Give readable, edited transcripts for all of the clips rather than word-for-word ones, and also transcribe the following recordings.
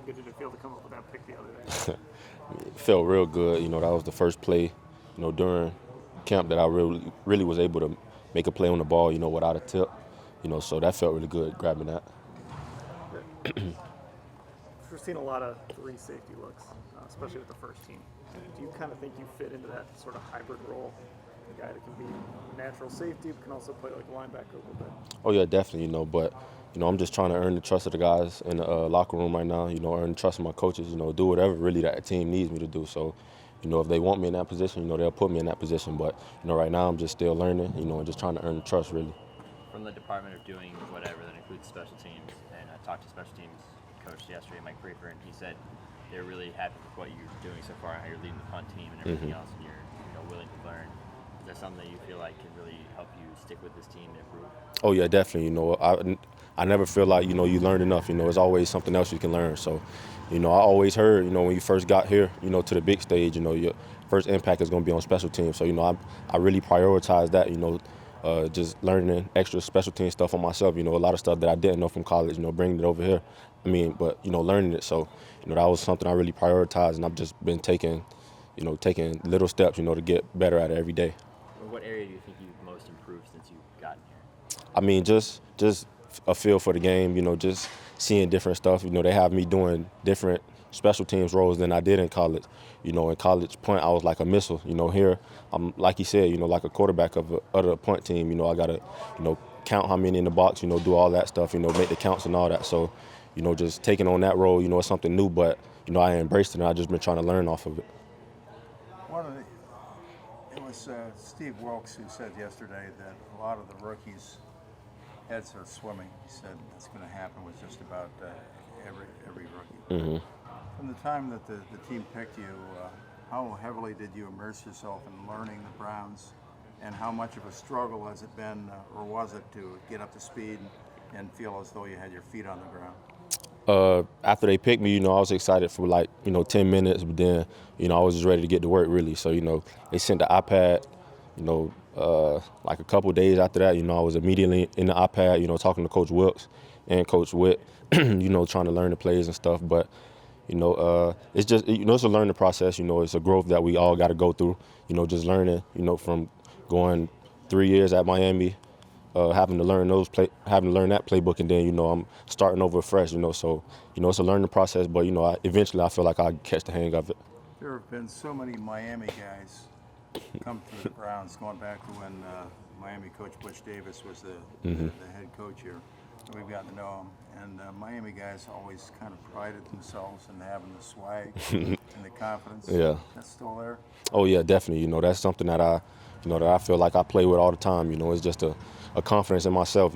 How good did it feel to come up with that pick the other day? It felt real good. That was the first play, during camp that I really was able to make a play on the ball, without a tip. So that felt really good grabbing that. We're seeing a lot of three safety looks, especially with the first team. Do you kind of think you fit into that sort of hybrid role? A guy that can be natural safety, but can also play like linebacker a little bit. Oh yeah, definitely. But I'm just trying to earn the trust of the guys in the locker room right now. Earn the trust of my coaches. Do whatever really that team needs me to do. So, if they want me in that position, they'll put me in that position. But right now I'm just still learning. And just trying to earn the trust really. From the department of doing whatever that includes special teams, and I talked to special teams coach yesterday, Mike Prefer, and he said they're really happy with what you're doing so far, how you're leading the punt team and everything else, and you're willing to learn. Is that something that you feel like can really help you stick with this team and improve? Oh yeah, definitely. I never feel like you learned enough. There's always something else you can learn. So, I always heard when you first got here, to the big stage, your first impact is going to be on special teams. So I really prioritize that. Just learning extra special team stuff on myself. A lot of stuff that I didn't know from college. Bringing it over here. But learning it. So that was something I really prioritized, and I've just been taking little steps, to get better at it every day. What area do you think you've most improved since you've gotten here? Just a feel for the game, just seeing different stuff. They have me doing different special teams roles than I did in college. In college punt, I was like a missile. Here, I'm, like you said, like a quarterback of a punt team. I got to, count how many in the box, do all that stuff, make the counts and all that. So, just taking on that role, it's something new, but, I embraced it, and I've just been trying to learn off of it. It was Steve Wilkes who said yesterday that a lot of the rookies' heads are swimming. He said that's going to happen with just about every rookie. Mm-hmm. From the time that the team picked you, how heavily did you immerse yourself in learning the Browns, and how much of a struggle has it been, or was it, to get up to speed and feel as though you had your feet on the ground? After they picked me, I was excited for 10 minutes, but then, I was just ready to get to work really. So, they sent the iPad, like a couple days after that, I was immediately in the iPad, talking to Coach Wilkes and Coach Witt, trying to learn the plays and stuff. But, it's just, it's a learning process, it's a growth that we all got to go through, just learning, from going 3 years at Miami, having to learn that playbook, and then I'm starting over fresh. So it's a learning process. But eventually I feel like I catch the hang of it. There have been so many Miami guys come through the Browns, going back to when Miami coach Butch Davis was the head coach here. We've gotten to know him, and Miami guys always kind of prided themselves in having the swag and the confidence. Yeah, that's still there. Oh yeah, definitely. That's something that I feel like I play with all the time. It's just a confidence in myself.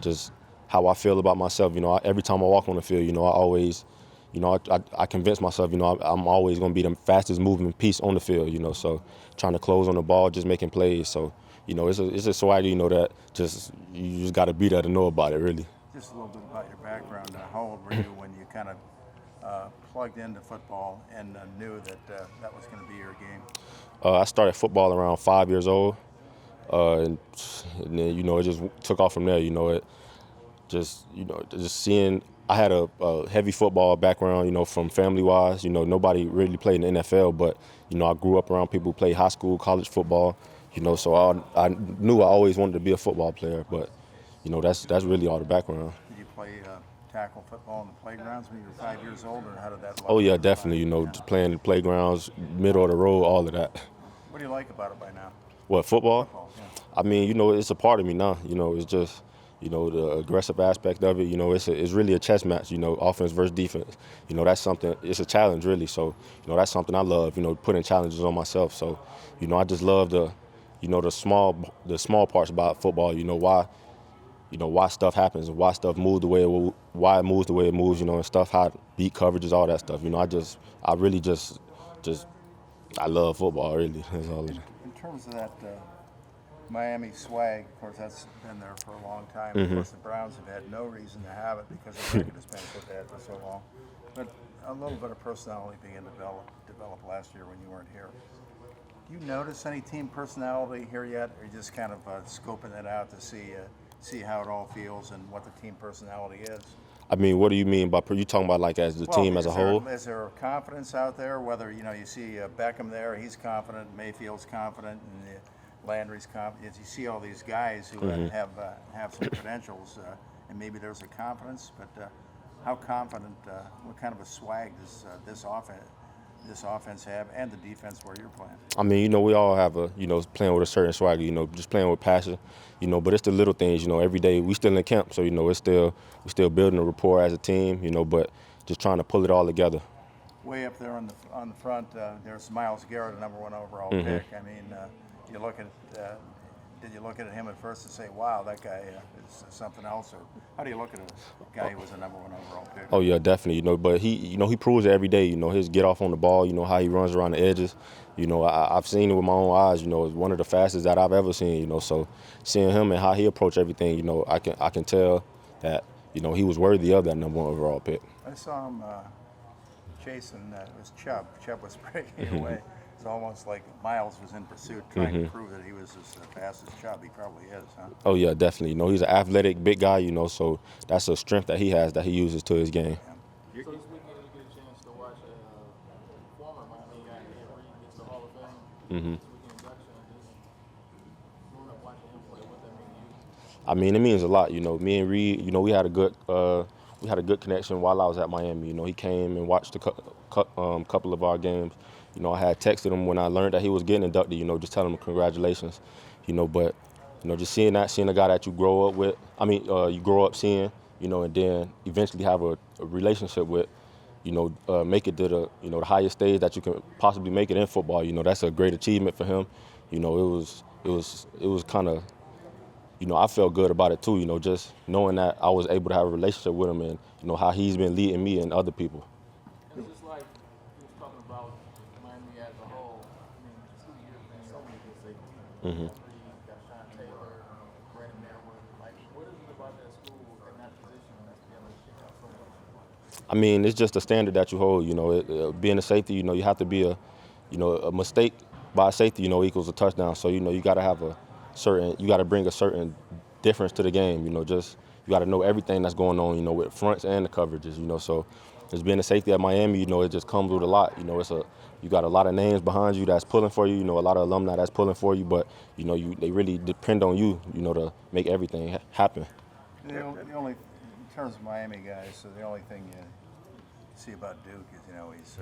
Just how I feel about myself. Every time I walk on the field, I always, I convince myself, I'm always going to be the fastest moving piece on the field. So trying to close on the ball, just making plays. So it's a swagger, that just you just got to be there to know about it, really. Just a little bit about your background. How old were you when you kind of plugged into football and knew that that was going to be your game? I started football around 5 years old, and then it just took off from there. It just seeing. I had a heavy football background, from family-wise. Nobody really played in the NFL, but I grew up around people who played high school, college football. So I knew I always wanted to be a football player, but that's really all the background. Did you play tackle football in the playgrounds when you were 5 years old, or how did that look? Oh yeah, definitely. Just playing in the playgrounds, middle of the road, all of that. What do you like about it by now? What, football? Yeah. It's a part of me now. It's just, the aggressive aspect of it. It's really a chess match. Offense versus defense. That's something. It's a challenge, really. So, that's something I love. Putting challenges on myself. So, I just love the small parts about football. Why stuff happens, why stuff moves the way why it moves the way it moves. And stuff, how beat coverages, all that stuff. I really just I love football. Really, that's all it is. In terms of that Miami swag, of course, that's been there for a long time. Mm-hmm. Of course, the Browns have had no reason to have it because the record has been so bad for so long. But a little bit of personality began to develop last year when you weren't here. Do you notice any team personality here yet, or are you just kind of scoping it out to see how it all feels and what the team personality is? I mean, what do you mean by you talking about like as the team as a whole? Is there confidence out there? Whether you see Beckham there, he's confident. Mayfield's confident, and Landry's confident. You see all these guys who have some credentials, and maybe there's a confidence. But how confident? What kind of a swag does this offense have, and the defense where you're playing? I mean, we all have playing with a certain swagger, just playing with passion, but it's the little things, every day we still in camp, so, we're still building a rapport as a team, but just trying to pull it all together. Way up there on the front, there's Myles Garrett, the #1 overall pick. I mean, you look at did you look at him at first and say, wow, that guy is something else? Or how do you look at a guy who was a #1 overall pick? Oh, yeah, definitely. But he proves it every day. His get off on the ball, how he runs around the edges. I've seen it with my own eyes. It's one of the fastest that I've ever seen, So seeing him and how he approached everything, I can tell that, he was worthy of that #1 overall pick. I saw him chasing, it was Chubb. Chubb was breaking away. It's almost like Miles was in pursuit, trying to prove that he was as fast as Chubb. He probably is, huh? Oh, yeah, definitely. He's an athletic, big guy, so that's a strength that he has that he uses to his game. So this weekend you get a chance to watch a former Miami guy, Reed, gets the Hall of Fame. This weekend induction, just growing up watching him play, what that mean to you? I mean, it means a lot. Me and Reed, we had a good connection while I was at Miami. He came and watched a couple of our games. I had texted him when I learned that he was getting inducted, just telling him congratulations, but, just seeing a guy that you grow up with, you grow up seeing, and then eventually have a relationship with, make it to the highest stage that you can possibly make it in football. That's a great achievement for him. It was kind of, I felt good about it too, just knowing that I was able to have a relationship with him and, how he's been leading me and other people. It's just like he was talking about Miami as a whole. I mean, 2 years, man, so many good safeties. Reed, got Sean Taylor, Brandon Merriweather. Like, what is it about that school and that position that's been able to kick out so much? I mean, it's just a standard that you hold. Being a safety, you have to be a mistake by a safety, equals a touchdown. So, you got to have you got to bring a certain difference to the game. You got to know everything that's going on, with fronts and the coverages. So, as being a safety at Miami, it just comes with a lot. You got a lot of names behind you that's pulling for you. A lot of alumni that's pulling for you, but they really depend on you, to make everything happen. The only, in terms of Miami guys, so the only thing you see about Duke is, he's,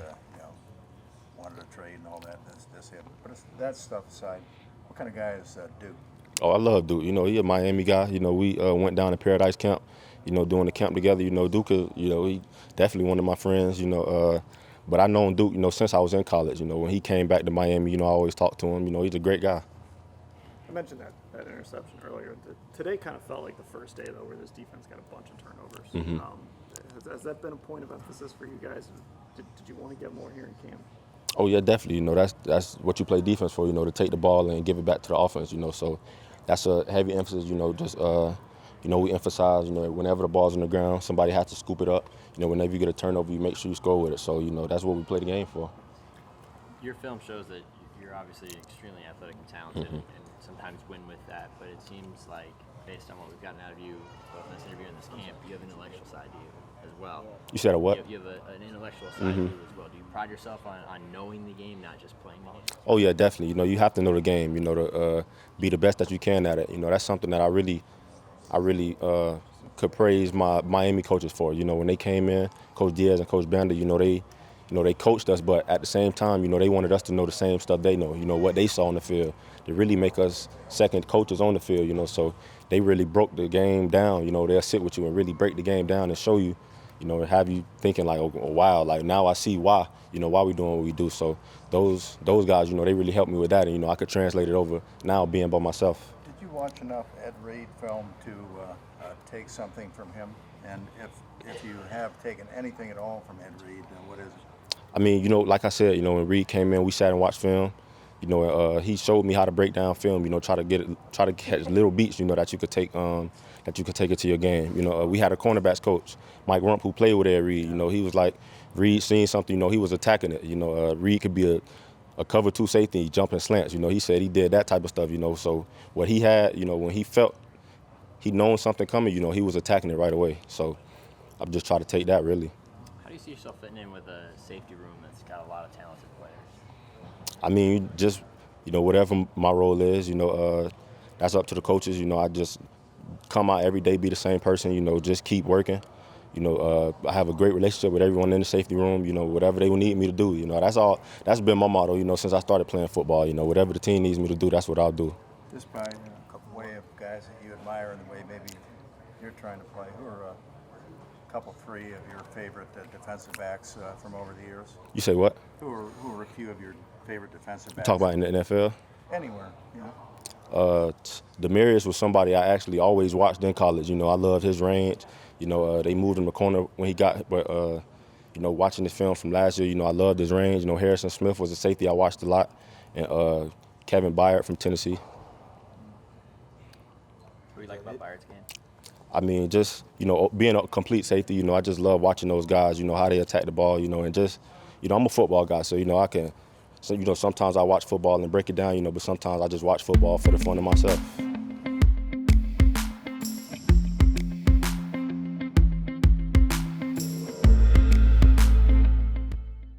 wanted to trade and all that. That's it. But that stuff aside, what kind of guy is Duke? Oh, I love Duke. He a Miami guy. We went down to Paradise Camp, doing the camp together. Duke is, he definitely one of my friends, but I known Duke, since I was in college. When he came back to Miami, I always talked to him. He's a great guy. I mentioned that interception earlier. Today kind of felt like the first day, though, where this defense got a bunch of turnovers. Has that been a point of emphasis for you guys? Did you want to get more here in camp? Oh, yeah, definitely. That's what you play defense for, to take the ball and give it back to the offense, So that's a heavy emphasis, we emphasize, whenever the ball's on the ground, somebody has to scoop it up. Whenever you get a turnover, you make sure you score with it. So, that's what we play the game for. Your film shows that you're obviously extremely athletic and talented, and sometimes win with that. But it seems like, based on what we've gotten out of you, both in this interview and this camp, you have an intellectual side to you as well. You said a what? You have an intellectual side to you as well. Do you pride yourself on knowing the game, not just playing the game? Oh, yeah, definitely. You have to know the game, to be the best that you can at it. That's something that I really could praise my Miami coaches for. When they came in, Coach Diaz and Coach Banda, they coached us, but at the same time, they wanted us to know the same stuff they know, what they saw on the field. They really make us second coaches on the field, so they really broke the game down. They'll sit with you and really break the game down and show you, have you thinking like, oh, wow, like now I see why, why we doing what we do. So those guys, they really helped me with that, and, I could translate it over now being by myself. Did you watch enough Ed Reed film to take something from him? And if you have taken anything at all from Ed Reed, what is it? I mean, like I said, when Reed came in, we sat and watched film. He showed me how to break down film. Try to catch little beats. That you could take it to your game. We had a cornerbacks coach, Mike Rump, who played with Ed Reed. He was like, Reed seen something. He was attacking it. Reed could be a cover 2 safety, jumping slants. He said he did that type of stuff. So what he had, when he felt he known something coming, he was attacking it right away. So, I just try to take that really. How do you see yourself fitting in with a safety room that's got a lot of talented players? I mean, just, whatever my role is, that's up to the coaches. I just come out every day, be the same person, just keep working. I have a great relationship with everyone in the safety room, whatever they need me to do, that's been my motto, since I started playing football, whatever the team needs me to do, that's what I'll do. Just by way of guys that you admire and the way maybe you're trying to play, who are a couple, three of your favorite defensive backs from over the years? You say what? Who are a few of your favorite defensive backs? Talk about in the NFL? Anywhere, Berea was somebody I actually always watched in college. I loved his range. They moved him the corner when he got, but watching the film from last year, I loved his range. Harrison Smith was a safety I watched a lot, and Kevin Byard from Tennessee. What do you like about Byard's game? I mean, just, being a complete safety, I just love watching those guys, how they attack the ball, and just, I'm a football guy, so, I can, so, sometimes I watch football and break it down, but sometimes I just watch football for the fun of myself.